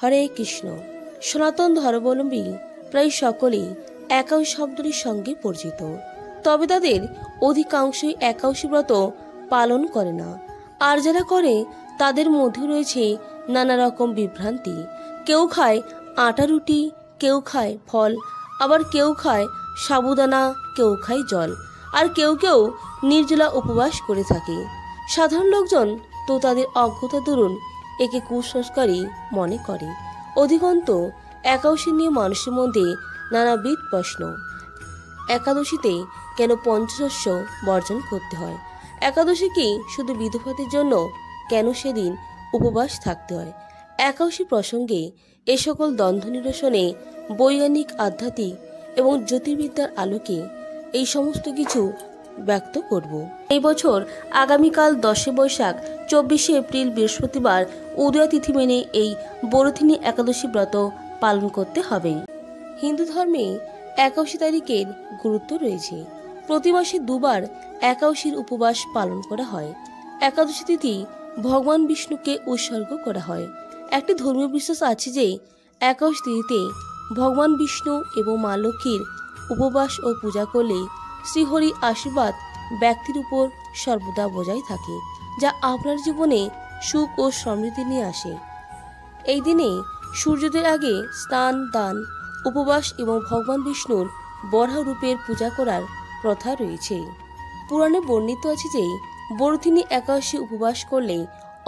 হরে কৃষ্ণ। সনাতন ধর্মাবলম্বী প্রায় সকলেই একাদশী শব্দটির সঙ্গে পরিচিত, তবে তাদের অধিকাংশই একাদশী ব্রত পালন করে না। আর যারা করে তাদের মধ্যে রয়েছে নানা রকম বিভ্রান্তি। কেউ খায় আটা রুটি, কেউ খায় ফল, আবার কেউ খায় সাবুদানা, কেউ খায় জল, আর কেউ কেউ নির্জলা উপবাস করে থাকে। সাধারণ লোকজন তো তাদের অজ্ঞতা দরুন একে কুসংস্কারই মনে করে। অধিকন্তু একাদশী নিয়ে মানুষের মধ্যে নানাবিধ প্রশ্ন। একাদশীতে কেন পঞ্চশস্য বর্জন করতে হয়? একাদশী কি শুধু বিধবাদের জন্য? কেন সেদিন উপবাস থাকতে হয়? একাদশী প্রসঙ্গে এ সকল দ্বন্দ্ব নিরসনে বৈজ্ঞানিক, আধ্যাত্মিক এবং জ্যোতির্বিদ্যার আলোকে এই সমস্ত কিছু ব্যক্ত করব। এই বছর আগামীকাল 10 বৈশাখ 24 এপ্রিল বৃহস্পতিবার উদয়া তিথি মেনে এই বরথিনী একাদশী ব্রত পালন করতে হবে। হিন্দু ধর্মে একাদশী তারিখের গুরুত্ব রয়েছে। প্রতি মাসে দুবার একাদশীর উপবাস পালন করা হয়। একাদশী তিথি ভগবান বিষ্ণুকে উৎসর্গ করা হয়। একটি ধর্মীয় বিশ্বাস আছে যে একাদশী তিথিতে ভগবান বিষ্ণু এবং মা লক্ষ্মীর উপবাস ও পূজা করলে শ্রীহরির আশীর্বাদ ব্যক্তির উপর সর্বদা বজায় থাকে, যা আপনার জীবনে সুখ ও সমৃদ্ধি নিয়ে আসে। এই দিনে সূর্যোদয়ের আগে স্নান, দান, উপবাস এবং ভগবান বিষ্ণুর বরাহ রূপের পূজা করার প্রথা রয়েছে। পুরাণে বর্ণিত আছে যে বরথিনী একাদশী উপবাস করলে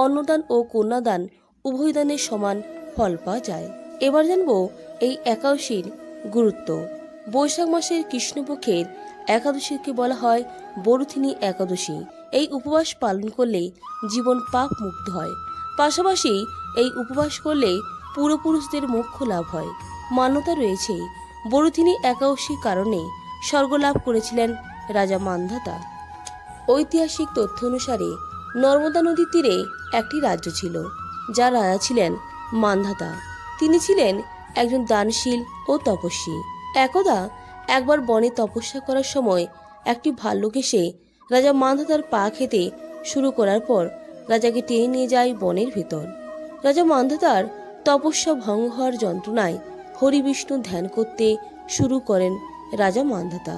অন্নদান ও কন্যাদান উভয় দানের সমান ফল পাওয়া যায়। এবার জানবো এই একাদশীর গুরুত্ব। বৈশাখ মাসের কৃষ্ণপক্ষের একাদশীকে বলা হয় বরথিনী একাদশী। এই উপবাস পালন করলে জীবন পাপ মুক্ত হয়। পাশাপাশি এই উপবাস করলে পূর্বপুরুষদের মোক্ষ লাভ হয়। মান্যতা রয়েছে বরথিনী একাদশীর কারণে স্বর্গলাভ করেছিলেন রাজা মান্ধাতা। ঐতিহাসিক তথ্য অনুসারে নর্মদা নদীর তীরে একটি রাজ্য ছিল, যার রাজা ছিলেন মান্ধাতা। তিনি ছিলেন একজন দানশীল ও তপস্বী। একদা একবার বনে তপস্যা করার সময় একটি ভাল্লুক এসে রাজা মান্ধাতার পা খেতে শুরু করার পর রাজাকে টেনে নিয়ে যায় বনের ভেতর। রাজা মান্ধাতার তপস্যা ভঙ্গ হওয়ার যন্ত্রণায় হরি বিষ্ণু ধ্যান করতে শুরু করেন রাজা মান্ধাতা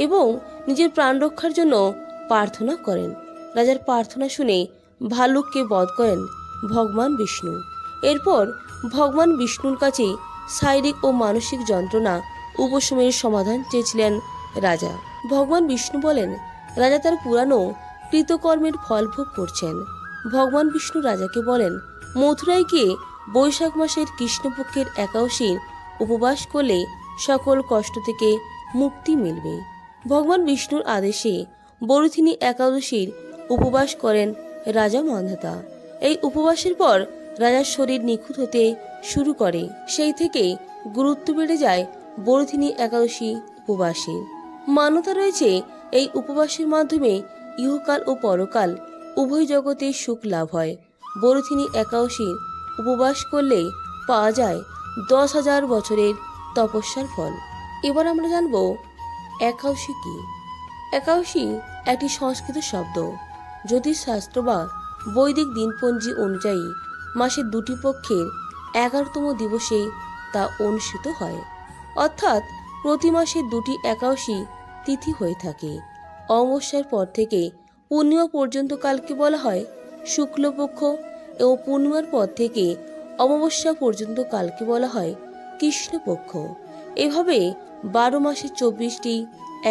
এবং নিজের প্রাণ রক্ষার জন্য প্রার্থনা করেন। রাজার প্রার্থনা শুনে ভাল্লুককে বধ করেন ভগবান বিষ্ণু। এরপর ভগবান বিষ্ণুর কাছে শারীরিক ও মানসিক যন্ত্রণা উপশমের সমাধান চেয়েছিলেন রাজা। ভগবান বিষ্ণু বলেন রাজা তার পুরানো কৃতকর্মের ফল ভোগ করছেন। ভগবান বিষ্ণু রাজাকে বলেন মথুরায় গিয়ে বৈশাখ মাসের কৃষ্ণপক্ষের একাদশীর উপবাস করলে সকল কষ্ট থেকে মুক্তি মিলবে। ভগবান বিষ্ণুর আদেশে বরথিনী একাদশীর উপবাস করেন রাজা মান্ধাতা। এই উপবাসের পর রাজার শরীর নিখুঁত হতে শুরু করে। সেই থেকে গুরুত্ব বেড়ে যায় বরথিনী একাদশী উপবাসের। মান্যতা রয়েছে এই উপবাসের মাধ্যমে ইহকাল ও পরকাল উভয় জগতে সুখ লাভ হয়। বরথিনী একাদশীর উপবাস করলে পাওয়া যায় 10,000 বছরের তপস্যার ফল। এবার আমরা জানব একাদশী কি। একাদশী একটি সংস্কৃত শব্দ। জ্যোতিষশাস্ত্র বা বৈদিক দিনপঞ্জি অনুযায়ী মাসের 2টি পক্ষের 11তম দিবসে তা অনুষ্ঠিত হয়। অর্থাৎ প্রতি মাসে 2টি একাদশী তিথি হয়ে থাকে। অমাবস্যার পর থেকে পূর্ণিমা পর্যন্ত কালকে বলা হয় শুক্লপক্ষ এবং পূর্ণিমার পর থেকে অমাবস্যা পর্যন্ত কালকে বলা হয় কৃষ্ণপক্ষ। এভাবে 12 মাসে 24টি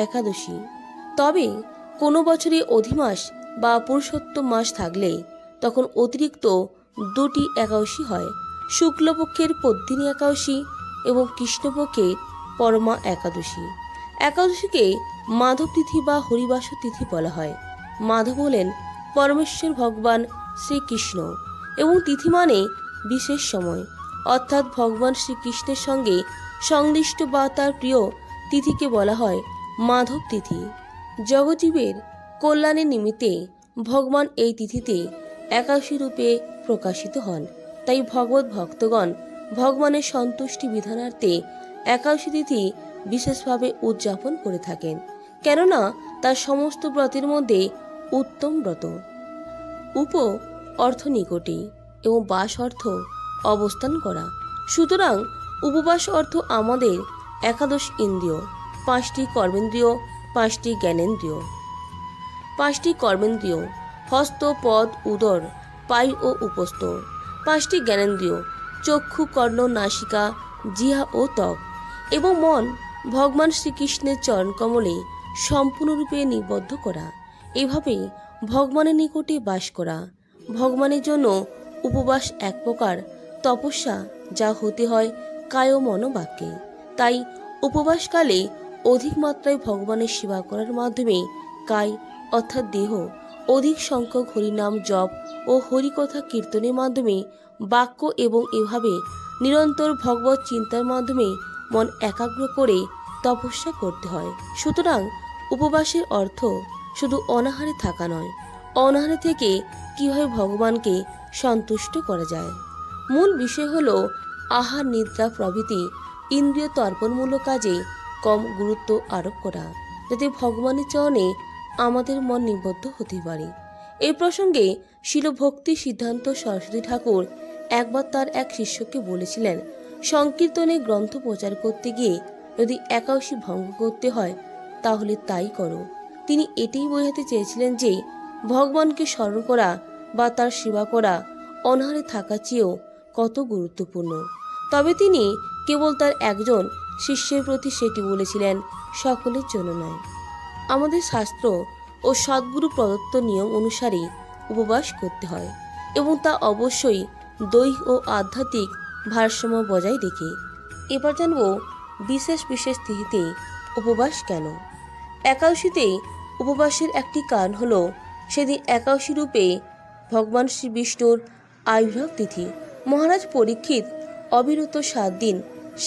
একাদশী। তবে কোনো বছরে অধিমাস বা পুরুষোত্তম মাস থাকলে তখন অতিরিক্ত 2টি একাদশী হয়। শুক্লপক্ষের পদ্মিনী একাদশী এবং কৃষ্ণপক্ষের পরমা একাদশী। একাদশীকে মাধব তিথি বা হরিবাস তিথি বলা হয়। মাধব হলেন পরমেশ্বর ভগবান শ্রীকৃষ্ণ এবং তিথি মানে বিশেষ সময়, অর্থাৎ ভগবান শ্রীকৃষ্ণের সঙ্গে সংশ্লিষ্ট বা তার প্রিয় তিথিকে বলা হয় মাধব তিথি। জগজীবের কল্যাণের নিমিত্তে ভগবান এই তিথিতে একাদশী রূপে প্রকাশিত হন। তাই ভগবত ভক্তগণ ভগবানের সন্তুষ্টি বিধানার্থে একাদশী তিথি বিশেষভাবে উদযাপন করে থাকেন, কেননা তার সমস্ত ব্রতের মধ্যে উত্তম ব্রত। উপ অর্থ নিকটে এবং বাস অর্থ অবস্থান করা। সুতরাং উপবাস অর্থ আমাদের একাদশ ইন্দ্রিয়, 5টি কর্মেন্দ্রিয়, 5টি জ্ঞানেন্দ্রিয়। 5টি কর্মেন্দ্রিয় হস্ত, পদ, উদর, পাই ও উপস্থ। 5টি জ্ঞানেন্দ্রিয় চক্ষু, কর্ণ, নাসিকা, জিহ্বা ও ত্বক। এবং মন ভগবান শ্রীকৃষ্ণের চরণকমলে সম্পূর্ণরূপে নিবদ্ধ করা। এভাবে ভগবানের নিকটে বাস করা। ভগবানের জন্য উপবাস এক প্রকার তপস্যা, যা হতে হয় কায়, মন, বাক্যে। তাই উপবাসকালে অধিক মাত্রায় ভগবানের সেবা করার মাধ্যমে কায় অর্থাৎ দেহ, অধিক সংখ্যক হরিনাম জপ ও হরিকথা কীর্তনের মাধ্যমে বাক্য এবং এভাবে নিরন্তর ভগবত চিন্তার মাধ্যমে মন একাগ্র করে তপস্যা করতে হয়। সুতরাং উপবাসের অর্থ শুধু অনাহারে থাকা নয়, অনাহারে থেকে কিভাবে ভগবানকে সন্তুষ্ট করা যায়। মূল বিষয় হল আহার, নিদ্রা প্রভৃতি ইন্দ্রিয় তর্পণমূলক কাজে কম গুরুত্ব আরোপ করা, যাতে ভগবানের চরণে আমাদের মন নিবদ্ধ হতে পারে। এই প্রসঙ্গে শিল ভক্তি সিদ্ধান্ত সরস্বতী ঠাকুর একবার তার এক শিষ্যকে বলেছিলেন, সংকীর্তনে গ্রন্থ প্রচার করতে গিয়ে যদি একাদশী ভঙ্গ করতে হয় তাহলে তাই করো। তিনি এটাই বোঝাতে চেয়েছিলেন যে ভগবানকে স্মরণ করা বা তার সেবা করা অনাহারে থাকার চেয়েও কত গুরুত্বপূর্ণ। তবে তিনি কেবল তার একজন শিষ্যের প্রতি সেটি বলেছিলেন, সকলের জন্য নয়। আমাদের শাস্ত্র ও সদ্গুরু প্রদত্ত নিয়ম অনুসারে উপবাস করতে হয় এবং তা অবশ্যই দৈহিক ও আধ্যাত্মিক ভারসাম্য বজায় রেখে। এবার জানব বিশেষ বিশেষ তিথিতে উপবাস কেন। একাদশীতে উপবাসের একটি কারণ হল সেদিন একাদশী রূপে ভগবান শ্রী বিষ্ণুর আবির্ভাব তিথি। মহারাজ পরীক্ষিত অবিরত 7 দিন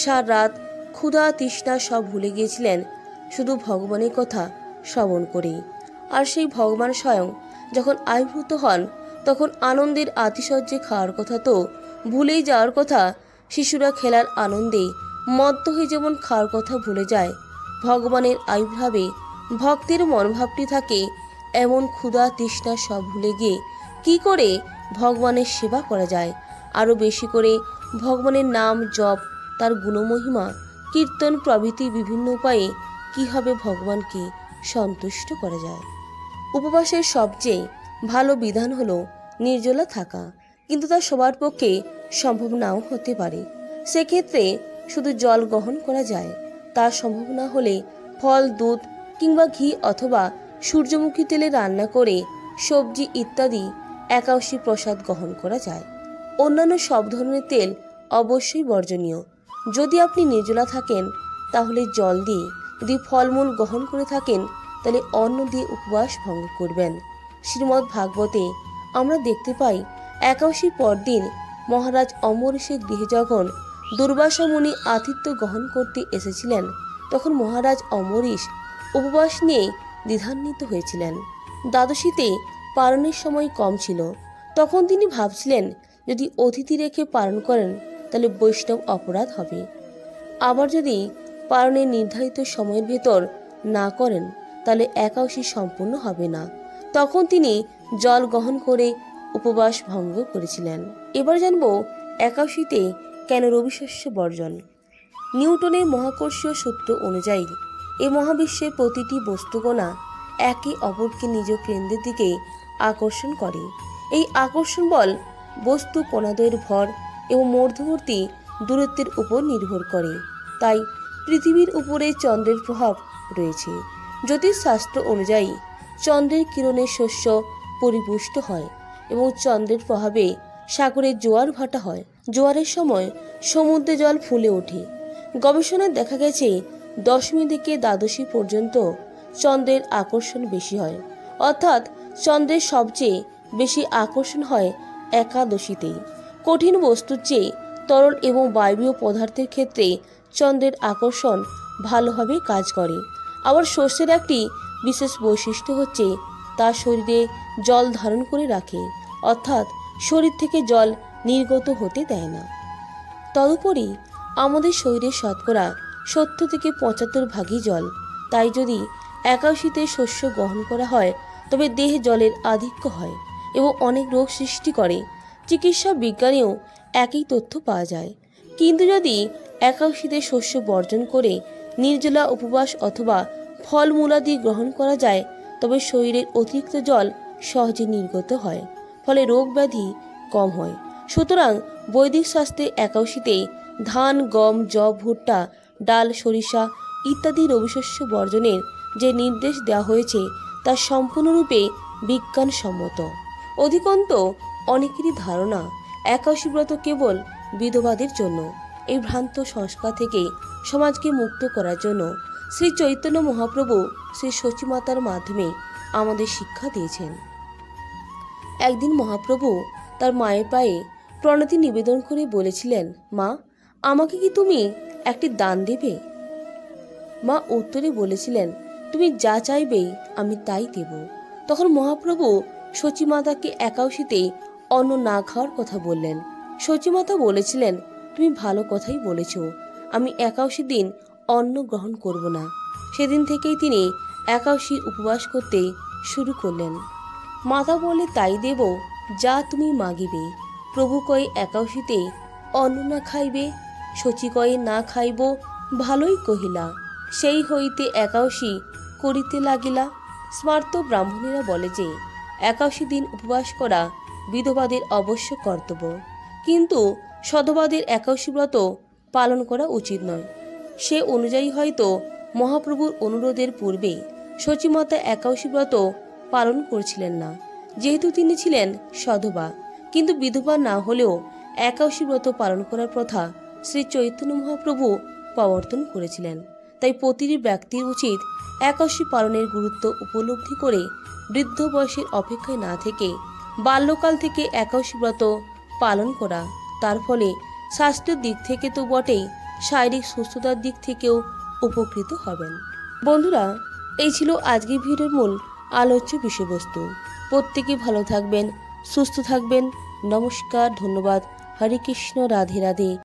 7 রাত ক্ষুধা তৃষ্ণা সব ভুলে গিয়েছিলেন শুধু ভগবানের কথা শ্রবণ করেই। আর সেই ভগবান স্বয়ং যখন আবির্ভূত হন তখন আনন্দের আতিশয্যে খাওয়ার কথা তো ভুলেই যাওয়ার কথা। শিশুরা খেলার আনন্দে মত্ত হয়ে যেমন খাওয়ার কথা ভুলে যায়, ভগবানের আবির্ভাবে ভক্তের মনোভাবটি থাকে এমন ক্ষুধা তৃষ্ণা সব ভুলে গিয়ে কি করে ভগবানের সেবা করা যায়, আরও বেশি করে ভগবানের নাম জপ, তার গুণমহিমা কীর্তন প্রভৃতি বিভিন্ন উপায়ে কীভাবে ভগবানকে সন্তুষ্ট করা যায়। উপবাসের সবচেয়ে ভালো বিধান হলো নির্জলা থাকা, কিন্তু তা সবার পক্ষে সম্ভব নাও হতে পারে। সেক্ষেত্রে শুধু জল গ্রহণ করা যায়। তা সম্ভব না হলে ফল, দুধ কিংবা ঘি অথবা সূর্যমুখী তেলে রান্না করে সবজি ইত্যাদি একাদশী প্রসাদ গ্রহণ করা যায়। অন্যান্য সব ধরনের তেল অবশ্যই বর্জনীয়। যদি আপনি নির্জলা থাকেন তাহলে জল দিয়ে, যদি ফলমূল গ্রহণ করে থাকেন তাহলে অন্ন দিয়ে উপবাস ভঙ্গ করবেন। শ্রীমদ্ ভাগবতে আমরা দেখতে পাই একাদশীর পরদিন মহারাজ অম্বরীশের গৃহে যখন দুর্বাসা মুনি আতিথ্য গ্রহণ করতে এসেছিলেন তখন মহারাজ অম্বরীশ উপবাস নিয়ে দ্বিধান্বিত হয়েছিলেন। দ্বাদশীতে পালনের সময় কম ছিল, তখন তিনি ভাবছিলেন যদি অতিথি রেখে পালন করেন তাহলে বৈষ্ণব অপরাধ হবে। আবার যদি পালনের নির্ধারিত সময়ের ভেতর না করেন তাহলে একাদশী সম্পূর্ণ হবে না। তখন তিনি জল গ্রহণ করে উপবাস ভঙ্গ করেছিলেন। এবার জানব একাদশীতে কেন রবিশস্য বর্জন। নিউটনের মহাকর্ষীয় সূত্র অনুযায়ী এই মহাবিশ্বের প্রতিটি বস্তুকণা একে অপরকে নিজ কেন্দ্রের দিকে আকর্ষণ করে। এই আকর্ষণ বল বস্তু কণাদ্বয়ের ভর এবং মধ্যবর্তী দূরত্বের উপর নির্ভর করে। তাই পৃথিবীর উপরে চন্দ্রের প্রভাব রয়েছে। জ্যোতিষশাস্ত্র অনুযায়ী চন্দ্রের কিরণে শস্য পরিপুষ্ট হয় এবং চন্দ্রের প্রভাবে সাগরে জোয়ার ভাটা হয়। জোয়ারের সময় সমুদ্রে জল ফুলে ওঠে। গবেষণায় দেখা গেছে দশমী থেকে দ্বাদশী পর্যন্ত চন্দ্রের আকর্ষণ বেশি হয়, অর্থাৎ চন্দ্রের সবচেয়ে বেশি আকর্ষণ হয় একাদশীতেই। কঠিন বস্তুর চেয়ে তরল এবং বায়বীয় পদার্থের ক্ষেত্রে চন্দ্রের আকর্ষণ ভালোভাবে কাজ করে। আবার শস্যের একটি বিশেষ বৈশিষ্ট্য হচ্ছে তা শরীরে জল ধারণ করে রাখে, অর্থাৎ শরীর থেকে জল নির্গত হতে দেয় না। তদুপরি আমাদের শরীরের শতকরা 70 থেকে 75 ভাগই জল। তাই যদি একাদশীতে শস্য গ্রহণ করা হয় তবে দেহে জলের আধিক্য হয় এবং অনেক রোগ সৃষ্টি করে। চিকিৎসা বিজ্ঞানেও একই তথ্য পাওয়া যায়। কিন্তু যদি একাদশীতে শস্য বর্জন করে নির্জলা উপবাস অথবা ফলমূলাদি গ্রহণ করা যায় তবে শরীরের অতিরিক্ত জল সহজে নির্গত হয়, ফলে রোগ ব্যাধি কম হয়। সুতরাং বৈদিক শাস্ত্রে একাদশীতে ধান, গম, যব, ভুট্টা, ডাল, সরিষা ইত্যাদি রবিশস্য বর্জনের যে নির্দেশ দেওয়া হয়েছে তা সম্পূর্ণরূপে বিজ্ঞানসম্মত। অধিকন্ত অনেকেরই ধারণা একাদশী ব্রত কেবল বিধবাদের জন্য। এই ভ্রান্ত সংস্কার থেকে সমাজকে মুক্ত করার জন্য শ্রী চৈতন্য মহাপ্রভু শ্রী সচিমাতার মাধ্যমে আমাদের শিক্ষা দিয়েছেন। একদিন মহাপ্রভু তার মায়ের পায়ে প্রণতি নিবেদন করে বলেছিলেন, মা, আমাকে কি তুমি একটি দান দেবে? মা উত্তরে বলেছিলেন, তুমি যা চাইবে আমি তাই দেব। তখন মহাপ্রভু সচিমাতাকে একাদশীতে অন্ন না খাওয়ার কথা বললেন। সচিমাতা বলেছিলেন, তুমি ভালো কথাই বলেছ, আমি একাদশী দিন অন্ন গ্রহণ করব না। সেদিন থেকেই তিনি একাদশীর উপবাস করতে শুরু করলেন। মাতা বলে, তাই দেব যা তুমি মাগিবে। প্রভু কয়ে একাদশীতে অন্ন না খাইবে, শচী কয়ে না খাইব, ভালোই কহিলা। সেই হইতে একাদশী করিতে লাগিলা। স্মার্ত ব্রাহ্মণেরা বলে যে একাদশী দিন উপবাস করা বিধবাদের অবশ্য কর্তব্য, কিন্তু সধবাদের একাদশী ব্রত পালন করা উচিত নয়। সে অনুযায়ী হয়তো মহাপ্রভুর অনুরোধের পূর্বে সচিমাতা একাদশী ব্রত পালন করছিলেন না, যেহেতু তিনি ছিলেন সধবা। কিন্তু বিধবা না হলেও একাদশী ব্রত পালন করার প্রথা শ্রী চৈতন্য মহাপ্রভু প্রবর্তন করেছিলেন। তাই প্রতিটি ব্যক্তির উচিত একাদশী পালনের গুরুত্ব উপলব্ধি করে বৃদ্ধ বয়সের অপেক্ষায় না থেকে বাল্যকাল থেকে একাদশী ব্রত পালন করা। তার ফলে স্বাস্থ্যের দিক থেকে তো বটেই, শারীরিক সুস্থতার দিক থেকেও উপকৃত হবেন। বন্ধুরা, এই ছিল আজকের ভিডিওর মূল আলোচ্য বিষয়বস্তু। প্রত্যেকে ভালো থাকবেন, সুস্থ থাকবেন। নমস্কার, ধন্যবাদ। হরে কৃষ্ণ, রাধে রাধে।